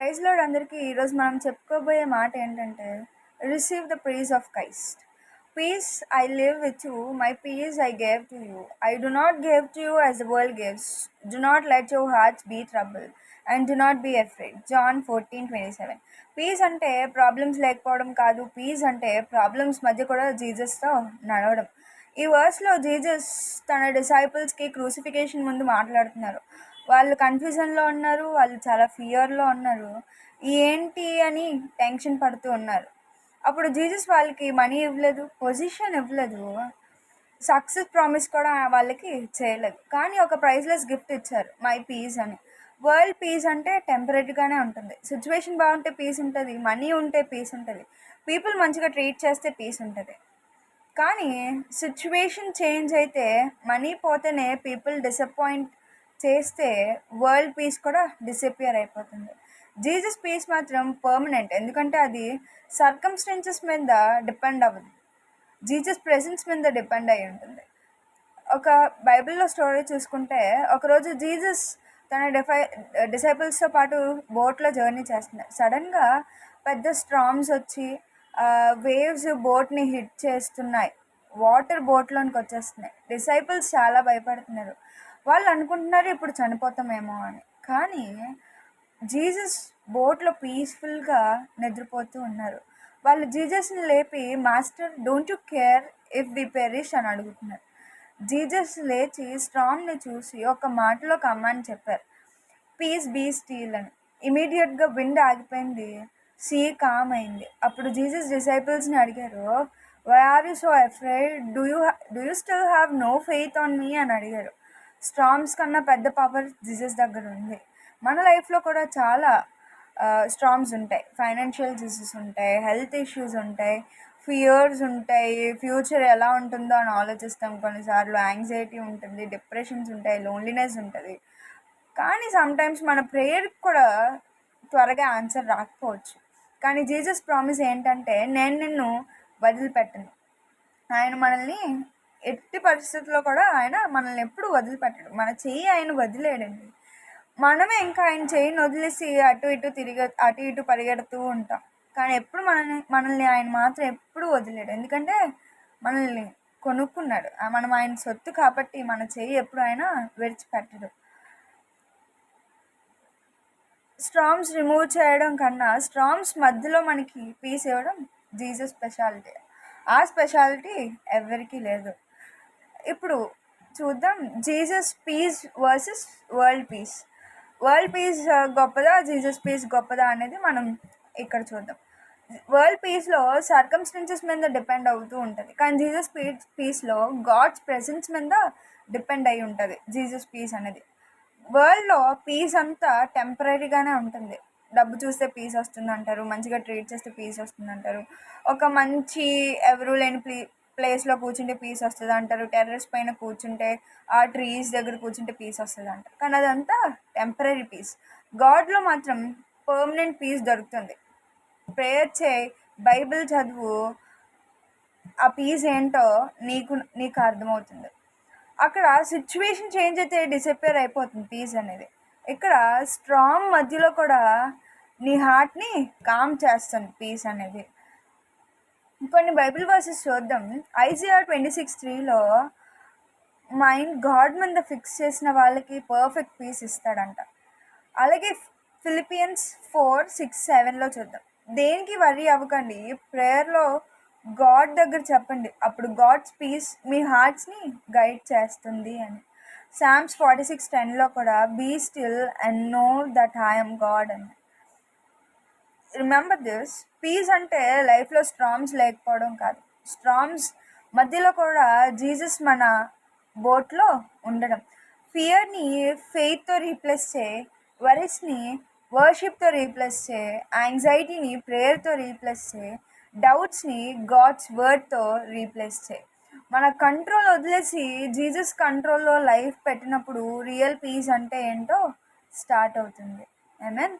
Praise lord అందరికీ. ఈరోజు మనం చెప్పుకోబోయే మాట ఏంటంటే, receive the prize of Christ. Peace I leave with you, my peace I gave to you. I do not give to you as the world gives. Do not let your hearts be trouble and do not be afraid. John 14:27. Peace అంటే problems లేకపోవడం కాదు. Piece అంటే problems మధ్య కూడా జీసస్తో నడవడం. ఈ వర్స్లో Jesus తన డిసైపుల్స్కి crucifixion ముందు మాట్లాడుతున్నారు. వాళ్ళు కన్ఫ్యూజన్లో ఉన్నారు, వాళ్ళు చాలా ఫియర్లో ఉన్నారు, ఏంటి అని టెన్షన్ పడుతూ ఉన్నారు. అప్పుడు జీసస్ వాళ్ళకి మనీ ఇవ్వలేదు, పొజిషన్ ఇవ్వలేదు, సక్సెస్ ప్రామిస్ కూడా వాళ్ళకి చేయలేదు, కానీ ఒక ప్రైజ్లెస్ గిఫ్ట్ ఇచ్చారు, మై పీస్ అని. వరల్డ్ పీస్ అంటే టెంపరీగానే ఉంటుంది. సిచ్యువేషన్ బాగుంటే పీస్ ఉంటుంది, మనీ ఉంటే పీస్ ఉంటుంది, పీపుల్ మంచిగా ట్రీట్ చేస్తే పీస్ ఉంటుంది. కానీ సిచ్యువేషన్ చేంజ్ అయితే, మనీ పోతేనే పీపుల్ డిసప్పాయింట్ చేస్తే వరల్డ్ పీస్ కూడా డిసపియర్ అయిపోతుంది. జీసస్ పీస్ మాత్రం పర్మనెంట్, ఎందుకంటే అది సర్కమ్స్టెన్సెస్ మీద డిపెండ్ అవ్వదు, జీసస్ ప్రెజెన్స్ మీద డిపెండ్ అయి ఉంటుంది. ఒక బైబిల్లో స్టోరీ చూసుకుంటే, ఒకరోజు జీసస్ తన డిసైపుల్స్తో పాటు బోట్లో జర్నీ చేస్తున్నారు. సడన్గా పెద్ద స్ట్రామ్స్ వచ్చి వేవ్స్ బోట్ని హిట్ చేస్తున్నాయి, వాటర్ బోట్లోనికి వచ్చేస్తున్నాయి. డిసైపుల్స్ చాలా భయపడుతున్నారు. వాళ్ళు అనుకుంటున్నారు ఇప్పుడు చనిపోతామేమో అని. కానీ జీసస్ బోట్లో పీస్ఫుల్గా నిద్రపోతూ ఉన్నారు. వాళ్ళు జీసస్ని లేపి, master don't you care if we perish అని అడుగుతున్నారు. జీసస్ లేచి స్ట్రామ్ని చూసి ఒక మాటలో కమాండ్ చెప్పారు, పీస్ బీ స్టీల్ అని. ఇమీడియట్గా విండ్ ఆగిపోయింది, సీ కామ్ అయింది. అప్పుడు జీసస్ డిసైపుల్స్ని అడిగారు, why are you so afraid, do you still have no faith on me అని అడిగారు. స్ట్రామ్స్ కన్నా పెద్ద పవర్ జీసస్ దగ్గర ఉంది. మన లైఫ్లో కూడా చాలా స్ట్రామ్స్ ఉంటాయి. ఫైనాన్షియల్ డిసీజెస్ ఉంటాయి, హెల్త్ ఇష్యూస్ ఉంటాయి, ఫియర్స్ ఉంటాయి, ఫ్యూచర్ ఎలా ఉంటుందో అని ఆలోచిస్తాం. కొన్నిసార్లు యాంగ్జైటీ ఉంటుంది, డిప్రెషన్స్ ఉంటాయి, లోన్లీనెస్ ఉంటుంది. కానీ సమ్టైమ్స్ మన ప్రేయర్కి కూడా త్వరగా ఆన్సర్ రాకపోవచ్చు. కానీ జీసస్ ప్రామిస్ ఏంటంటే, నేను నిన్ను వదిలిపెట్టను. ఆయన మనల్ని ఎట్టి పరిస్థితుల్లో కూడా ఆయన మనల్ని ఎప్పుడు వదిలిపెట్టడు. మన చెయ్యి ఆయన వదిలేడండి. మనమే ఇంకా ఆయన చెయ్యిని వదిలేసి అటు ఇటు పరిగెడుతూ ఉంటాం. కానీ ఎప్పుడు మనల్ని ఆయన మాత్రం ఎప్పుడు వదిలేడు. ఎందుకంటే మనల్ని కొనుక్కున్నాడు, మనం ఆయన సొత్తు కాబట్టి మన చెయ్యి ఎప్పుడు ఆయన విడిచిపెట్టడు. స్ట్రామ్స్ రిమూవ్ చేయడం కన్నా స్ట్రామ్స్ మధ్యలో మనకి పీస్ ఇవ్వడం జీసస్ స్పెషాలిటీ. ఆ స్పెషాలిటీ ఎవరికీ లేదు. ఇప్పుడు చూద్దాం, Jesus peace versus world peace. World peace గొప్పదా, జీసస్ పీస్ గొప్పదా అనేది మనం ఇక్కడ చూద్దాం. వరల్డ్ పీస్లో సర్కమ్స్టెన్సెస్ మీద డిపెండ్ అవుతూ ఉంటుంది, కానీ జీసస్ పీస్లో గాడ్స్ ప్రెసెన్స్ మీద డిపెండ్ అయి ఉంటుంది. జీసస్ పీస్ అనేది వరల్డ్లో పీస్ అంతా టెంపరీగానే ఉంటుంది. డబ్బు చూస్తే పీస్ వస్తుంది అంటారు, మంచిగా ట్రీట్ చేస్తే పీస్ వస్తుంది అంటారు, ఒక మంచి ఎవరు లేని ప్లేస్లో కూర్చుంటే పీస్ వస్తుంది అంటారు, టెర్రస్ పైన కూర్చుంటే, ఆ ట్రీస్ దగ్గర కూర్చుంటే పీస్ వస్తుంది అంటారు. కానీ అదంతా టెంపరీ పీస్. గాడ్లో మాత్రం పర్మనెంట్ పీస్ దొరుకుతుంది. ప్రేయర్ చేయి, బైబిల్ చదువు, ఆ పీస్ ఏంటో నీకు అర్థమవుతుంది. అక్కడ సిచ్యువేషన్ చేంజ్ అయితే డిసప్పేర్ అయిపోతుంది పీస్ అనేది. ఇక్కడ స్ట్రాంగ్ మధ్యలో కూడా నీ హార్ట్ని కామ్ చేస్తుంది పీస్ అనేది. కొన్ని బైబిల్ వర్సెస్ చూద్దాం. ఐజియా 26:3లో మైండ్ గాడ్ మీద ఫిక్స్ చేసిన వాళ్ళకి పర్ఫెక్ట్ పీస్ ఇస్తాడంట. అలాగే ఫిలిపియన్స్ 4:6-7లో చూద్దాం. దేనికి వర్రీ అవ్వకండి, ప్రేయర్లో గాడ్ దగ్గర చెప్పండి, అప్పుడు గాడ్స్ పీస్ మీ హార్ట్స్ని గైడ్ చేస్తుంది అని. సామ్స్ 46:10లో కూడా be still and know that I'm God అని. రిమెంబర్ దిస్, పీస్ అంటే లైఫ్లో స్ట్రామ్స్ లేకపోవడం కాదు, స్ట్రామ్స్ మధ్యలో కూడా జీసస్ మన బోట్లో ఉండడం. ఫియర్ని ఫెయిత్తో రీప్లేస్ చేయి, వరీస్ని వర్షిప్తో రీప్లేస్ చేయి, యాంగ్జైటీని ప్రేయర్తో రీప్లేస్ చేయి, డౌట్స్ని గాడ్స్ వర్డ్తో రీప్లేస్ చేయి. మన కంట్రోల్ వదిలేసి జీసస్ కంట్రోల్లో లైఫ్ పెట్టినప్పుడు రియల్ పీస్ అంటే ఏంటో స్టార్ట్ అవుతుంది. ఆమేన్.